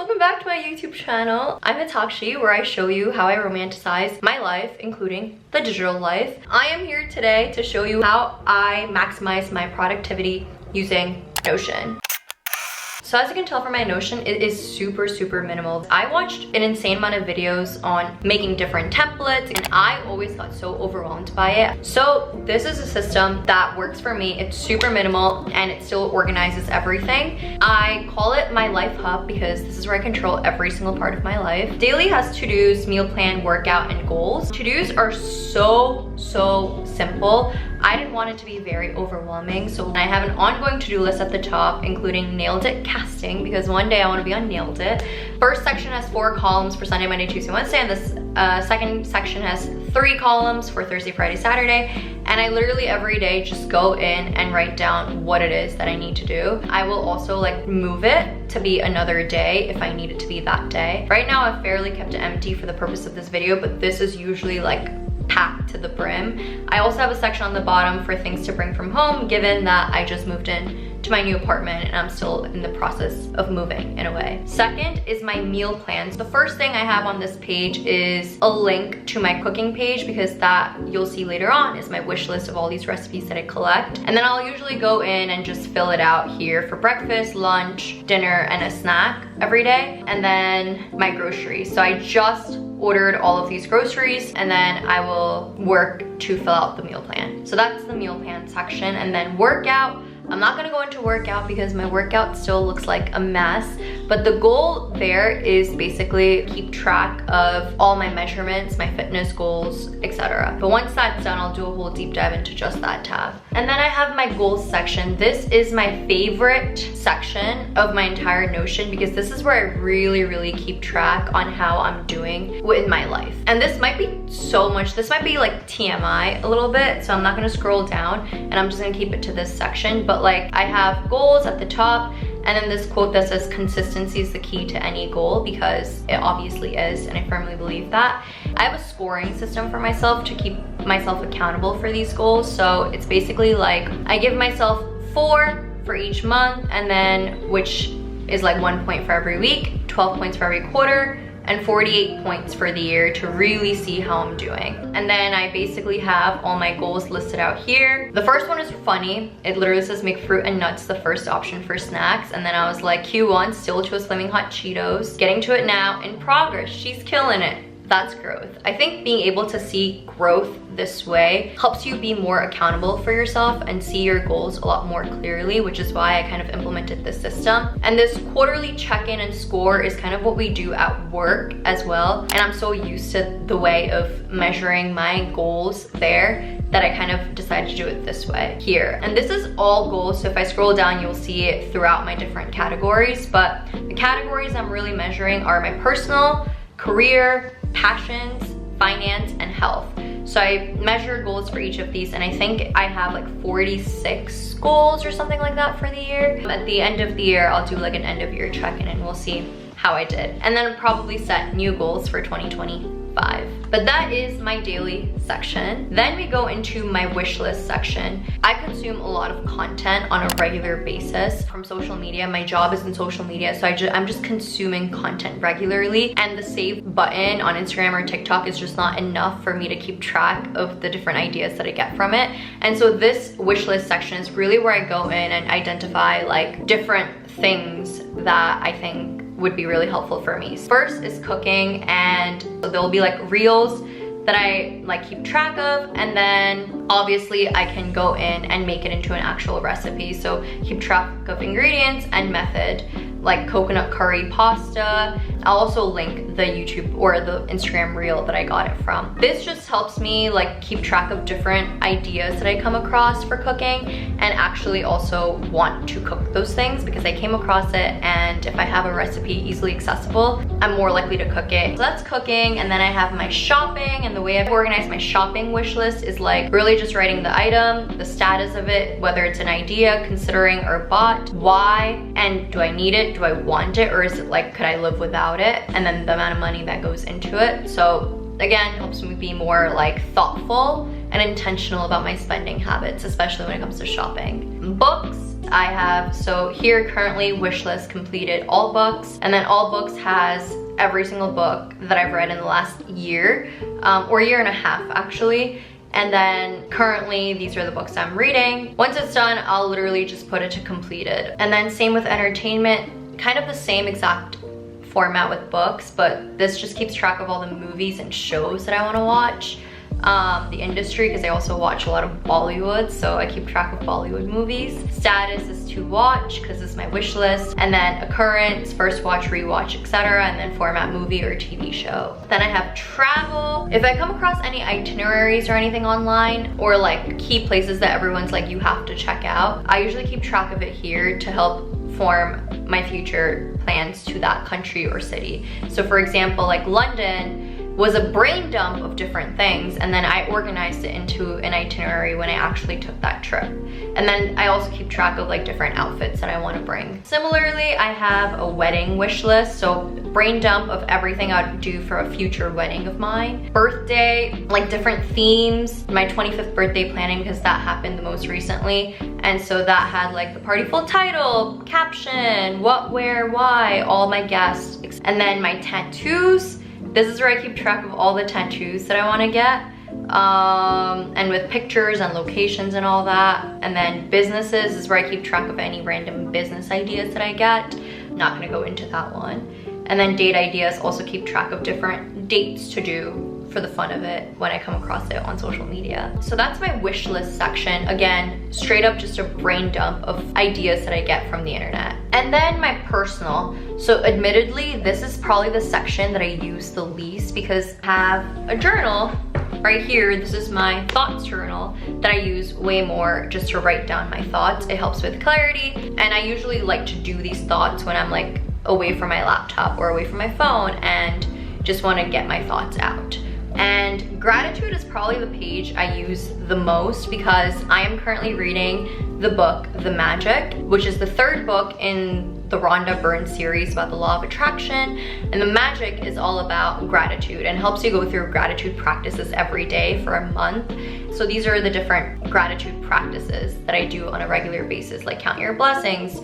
welcome back to my YouTube channel. I'm Hitakshi, where I show you how I romanticize my life, including the digital life. I am here today to show you how I maximize my productivity using Notion. So as you can tell from my Notion, it is super minimal. I watched an insane amount of videos on making different templates and I always got so overwhelmed by it. So this is a system that works for me. It's super minimal and it still organizes everything. I call it my life hub because this is where I control every single part of my life. Daily has to-dos, meal plan, workout, and goals. To-dos are so simple. I didn't want it to be very overwhelming, so I have an ongoing to-do list at the top, including Nailed It casting, because one day I want to be on Nailed It. First section has 4 columns for Sunday, Monday, Tuesday, Wednesday, and this second section has 3 columns for Thursday, Friday, Saturday. And I literally every day just go in and write down what it is that I need to do. I will also like move it to be another day if I need it to be that day. Right now I've fairly kept it empty for the purpose of this video, but this is usually like packed to the brim. I also have a section on the bottom for things to bring from home, given that I just moved in to my new apartment and I'm still in the process of moving in a way. Second is my meal plans. The first thing I have on this page is a link to my cooking page, because that you'll see later on is my wish list of all these recipes that I collect. And then I'll usually go in and just fill it out here for breakfast, lunch, dinner, and a snack every day. And then my groceries. So I just ordered all of these groceries and then I will work to fill out the meal plan. So that's the meal plan section. And then workout. I'm not gonna go into workout because my workout still looks like a mess, but the goal there is basically keep track of all my measurements, my fitness goals, etc. But once that's done, I'll do a whole deep dive into just that tab. And then I have my goals section. This is my favorite section of my entire Notion because this is where I really keep track on how I'm doing with my life. And this might be so much, this might be like TMI a little bit, so I'm not gonna scroll down and I'm just gonna keep it to this section. But like I have goals at the top and then this quote that says consistency is the key to any goal, because it obviously is and I firmly believe that. I have a scoring system for myself to keep myself accountable for these goals. So it's basically like I give myself 4 for each month, and then which is like 1 point for every week, 12 points for every quarter, and 48 points for the year to really see how I'm doing. And then I basically have all my goals listed out here. The first one is funny. It literally says make fruit and nuts the first option for snacks. And then I was like, Q1, still chose Flaming Hot Cheetos. Getting to it now, in progress, she's killing it. That's growth. I think being able to see growth this way helps you be more accountable for yourself and see your goals a lot more clearly, which is why I kind of implemented this system. And this quarterly check-in and score is kind of what we do at work as well. And I'm so used to the way of measuring my goals there that I kind of decided to do it this way here. And this is all goals, so if I scroll down, you'll see it throughout my different categories. But the categories I'm really measuring are my personal, career, passions, finance, and health. So I measure goals for each of these, and I think I have like 46 goals or something like that for the year. At the end of the year, I'll do like an end of year check-in and we'll see how I did. And then probably set new goals for 2025. But that is my daily section. Then we go into my wish list section. I consume a lot of content on a regular basis from social media. My job is in social media, so I'm just consuming content regularly, and the save button on Instagram or TikTok is just not enough for me to keep track of the different ideas that I get from it. And so this wish list section is really where I go in and identify like different things that I think would be really helpful for me. First is cooking, and there'll be like reels that I like keep track of, and then obviously I can go in and make it into an actual recipe. So keep track of ingredients and method, like coconut curry pasta. I'll also link the YouTube or the Instagram reel that I got it from. This just helps me like keep track of different ideas that I come across for cooking, and actually also want to cook those things because I came across it, and if I have a recipe easily accessible, I'm more likely to cook it. So that's cooking. And then I have my shopping, and the way I've organized my shopping wish list is like really just writing the item, the status of it, whether it's an idea, considering, or bought, why, and do I need it, do I want it, or is it like, could I live without it, and then the amount of money that goes into it. So again, helps me be more like thoughtful and intentional about my spending habits, especially when it comes to shopping. Books, I have, so here currently wishlist completed all books, and then all books has every single book that I've read in the last year, or year and a half actually. And then currently these are the books I'm reading. Once it's done, I'll literally just put it to completed. And then same with entertainment, kind of the same exact format with books, but this just keeps track of all the movies and shows that I want to watch. The industry, because I also watch a lot of Bollywood, so I keep track of Bollywood movies. Status is to watch, because it's my wish list. And then occurrence, first watch, rewatch, etc. And then format, movie or TV show. Then I have travel. If I come across any itineraries or anything online, or like key places that everyone's like, you have to check out, I usually keep track of it here to help form my future plans to that country or city. So for example, like London was a brain dump of different things, and then I organized it into an itinerary when I actually took that trip. And then I also keep track of like different outfits that I want to bring. Similarly, I have a wedding wish list, so brain dump of everything I would do for a future wedding of mine. Birthday, like different themes. My 25th birthday planning, because that happened the most recently, and so that had like the party full title, caption, what, where, why, all my guests. And then my tattoos. This is where I keep track of all the tattoos that I want to get, and with pictures and locations and all that. And then businesses is where I keep track of any random business ideas that I get. Not gonna go into that one. And then date ideas, also keep track of different dates to do for the fun of it when I come across it on social media. So that's my wish list section. Again, straight up just a brain dump of ideas that I get from the internet. And then my personal. So admittedly, this is probably the section that I use the least, because I have a journal right here. This is my thoughts journal that I use way more just to write down my thoughts. It helps with clarity, and I usually like to do these thoughts when I'm like away from my laptop or away from my phone and just want to get my thoughts out. And gratitude is probably the page I use the most, because I am currently reading the book The Magic, which is the third book in the Rhonda Byrne series about the law of attraction. And The Magic is all about gratitude and helps you go through gratitude practices every day for a month. So these are the different gratitude practices that I do on a regular basis, like count your blessings,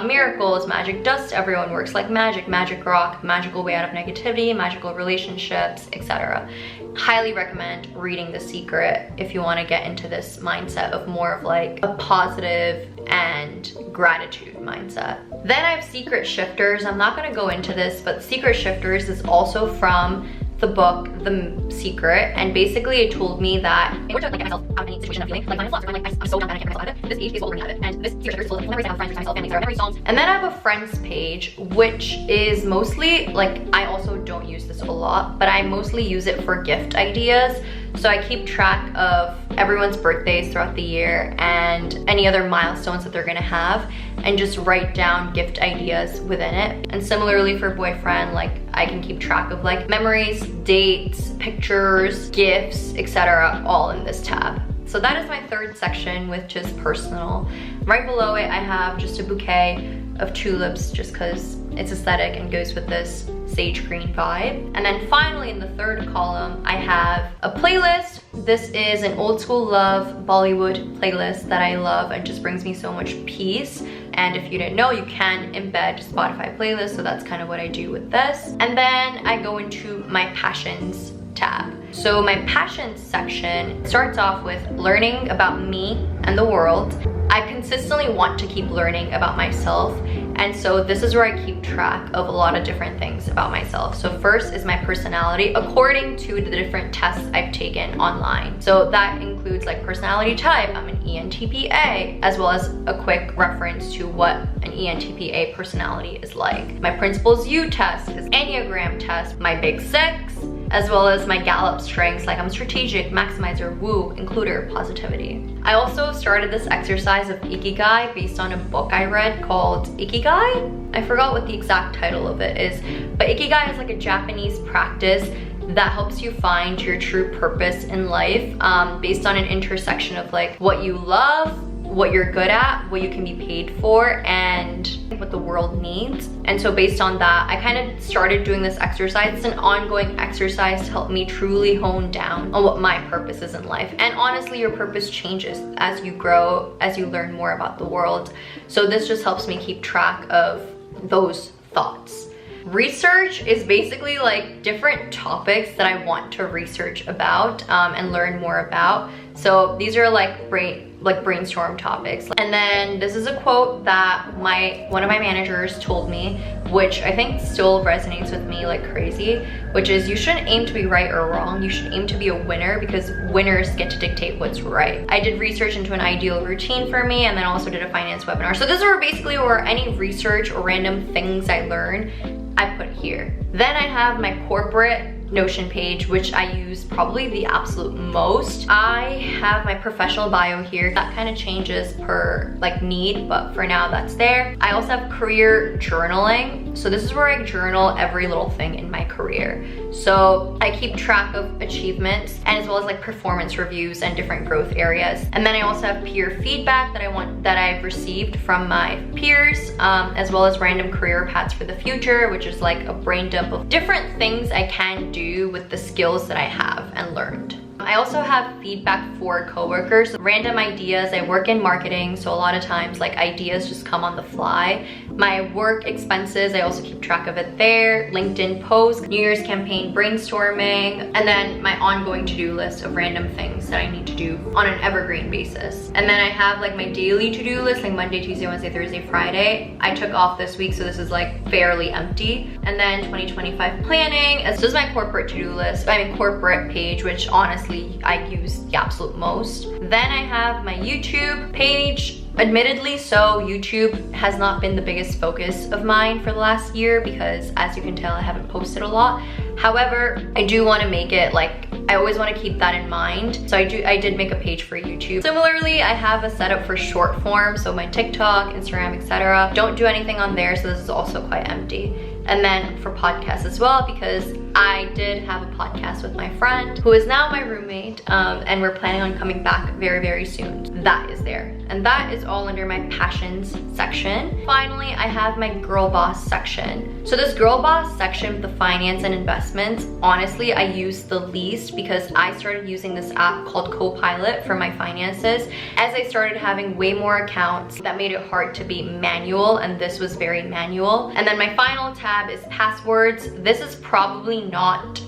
miracles, magic dust, everyone works like magic, magic rock, magical way out of negativity, magical relationships, etc. Highly recommend reading The Secret if you want to get into this mindset of more of like a positive and gratitude mindset. Then I have Secret Shifters. I'm not going to go into this, but Secret Shifters is also from the book The Secret, and basically it told me that in order to like get myself out of any situation I'm feeling, like my philosopher, I'm like, I'm so down that I can't get myself out of it. This page is what will bring me out of it, and this Secret Shifters is full of memories I have friends, myself, families, memory songs. And then I have a friends page, which is mostly like, I also don't use this a lot, but I mostly use it for gift ideas. So I keep track of everyone's birthdays throughout the year and any other milestones that they're gonna have, and just write down gift ideas within it. And similarly for boyfriend, like I can keep track of like memories, dates, pictures, gifts, etc. all in this tab. So that is my third section, which is personal. Right below it, I have just a bouquet of tulips, just because it's aesthetic and goes with this sage green vibe. And then finally in the third column, I have a playlist. This is an old school love Bollywood playlist that I love and just brings me so much peace. And if you didn't know, you can embed Spotify playlists, so that's kind of what I do with this. And then I go into my passions tab. So my passions section starts off with learning about me and the world. I consistently want to keep learning about myself, and so this is where I keep track of a lot of different things about myself. So first is my personality according to the different tests I've taken online. So that includes like personality type, I'm an ENTPA, as well as a quick reference to what an ENTPA personality is like. My Principles U test is Enneagram test, my Big Six, as well as my Gallup strengths, like I'm strategic, maximizer, woo, includer, positivity. I also started this exercise of Ikigai based on a book I read called Ikigai. I forgot what the exact title of it is, but Ikigai is like a Japanese practice that helps you find your true purpose in life, based on an intersection of like what you love, what you're good at, what you can be paid for, and what the world needs. And so based on that, I kind of started doing this exercise. It's an ongoing exercise to help me truly hone down on what my purpose is in life. And honestly, your purpose changes as you grow, as you learn more about the world. So this just helps me keep track of those thoughts. Research is basically like different topics that I want to research about and learn more about. So these are like brainstorm topics. And then this is a quote that one of my managers told me, which I think still resonates with me like crazy, which is you shouldn't aim to be right or wrong. You should aim to be a winner, because winners get to dictate what's right. I did research into an ideal routine for me, and then also did a finance webinar. So this is basically where any research or random things I learn, I put here. Then I have my corporate Notion page, which I use probably the absolute most. I have my professional bio here. That kind of changes per like need, but for now that's there. I also have career journaling. So this is where I journal every little thing in my career. So I keep track of achievements, and as well as like performance reviews and different growth areas. And then I also have peer feedback that I've received from my peers, as well as random career paths for the future, which is like a brain dump of different things I can do with the skills that I have and learned. I also have feedback for coworkers, random ideas. I work in marketing, so a lot of times like ideas just come on the fly. My work expenses, I also keep track of it there. LinkedIn posts, New Year's campaign brainstorming, and then my ongoing to-do list of random things that I need to do on an evergreen basis. And then I have like my daily to-do list, like Monday, Tuesday, Wednesday, Thursday, Friday. I took off this week, so this is like fairly empty. And then 2025 planning, as does my corporate to-do list, corporate page, which honestly I use the absolute most. Then I have my YouTube page. Admittedly, so YouTube has not been the biggest focus of mine for the last year, because as you can tell, I haven't posted a lot. However, I do want to make it like, I always want to keep that in mind. So I did make a page for YouTube. Similarly, I have a setup for short form, so my TikTok, Instagram, etc. Don't do anything on there, so this is also quite empty. And then for podcasts as well, because I did have a podcast with my friend who is now my roommate, and we're planning on coming back very, very soon. That is there. And that is all under my passions section. Finally, I have my girl boss section. So this girl boss section, the finance and investments, honestly, I use the least, because I started using this app called Copilot for my finances. As I started having way more accounts, that made it hard to be manual, and this was very manual. And then my final tab is passwords. This is probably not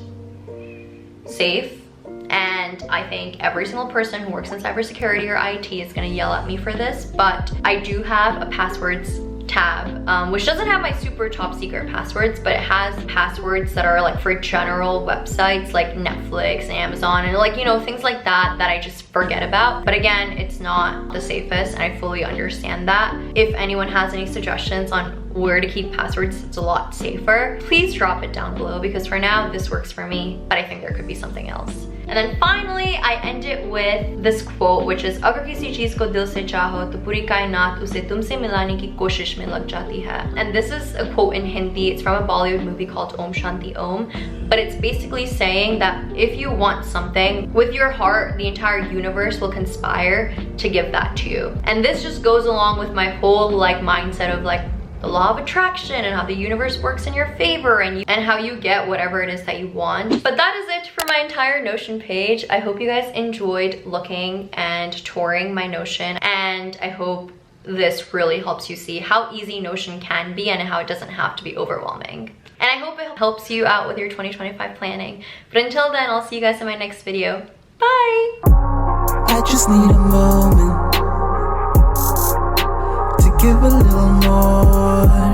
safe, and I think every single person who works in cybersecurity or IT is gonna yell at me for this, but I do have a passwords tab, which doesn't have my super top secret passwords, but it has passwords that are like for general websites like Netflix and Amazon, and like, you know, things like that that I just forget about. But again, it's not the safest, and I fully understand that. If anyone has any suggestions on where to keep passwords, it's a lot safer, please drop it down below, because for now this works for me, but I think there could be something else. And then finally, I end it with this quote, which is अगर किसी चीज को दिल से चाहो तो पूरी कायनात उसे तुमसे मिलाने की कोशिश में लग जाती है. And this is a quote in Hindi. It's from a Bollywood movie called Om Shanti Om, but it's basically saying that if you want something with your heart, the entire universe will conspire to give that to you. And this just goes along with my whole like mindset of like the law of attraction and how the universe works in your favor, and how you get whatever it is that you want. But that is it for my entire Notion page. I hope you guys enjoyed looking and touring my Notion, and I hope this really helps you see how easy Notion can be and how it doesn't have to be overwhelming. And I hope it helps you out with your 2025 planning. But until then, I'll see you guys in my next video. Bye! I just need a moment to give a little more.